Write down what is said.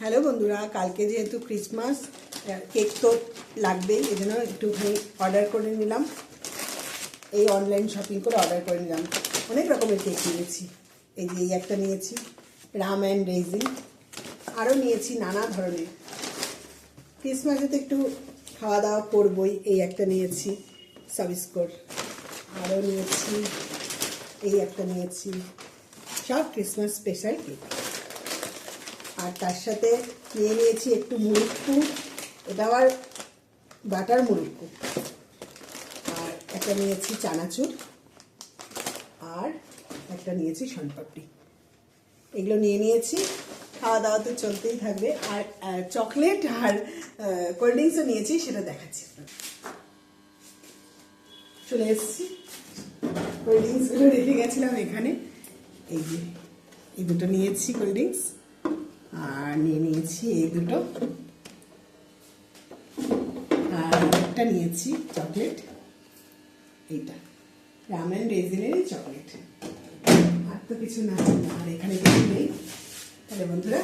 Hello বন্ধুরা, কালকে যেহেতু ক্রিসমাস কেক তো লাগবেই, এই জন্য একটুখানি অর্ডার করে নিলাম। এই অনলাইন শপিং করে অর্ডার করে নিলাম। অনেক রকমের কেক নিয়েছি। এই যে এই একটা নিয়েছি রাম অ্যান্ড রেজিন, আরও নিয়েছি নানা ধরনের। ক্রিসমাসে তো একটু খাওয়া দাওয়া করবই। এই একটা নিয়েছি সবিস্কোর, আরও নিয়েছি এই একটা নিয়েছি, সব ক্রিসমাস স্পেশাল কেক। আর তার সাথে নিয়েছি একটু মুরুক্কু, এটা আবার বাটার মুরুক্কু। আর একটা নিয়েছি চানাচুর, আর একটা নিয়েছি শনপাপড়ি। এগুলো নিয়েছি। খাওয়া দাওয়া তো চলতেই থাকবে। আর চকলেট আর কোল্ড ড্রিঙ্কসও নিয়েছি, সেটা দেখাচ্ছি। চলে এসেছি, কোল্ড ড্রিঙ্কসগুলো রেখে গেছিলাম এখানে। এই যে এই দুটো নিয়েছি কোল্ড ড্রিঙ্কস, আর নিয়েছি এই দুটো, আর একটা নিয়েছি চকলেট, এইটা রাম অ্যান্ড রেজিনের চকলেট। আর তো কিছু না, আর এখানে কিছু নেই। তাহলে বন্ধুরা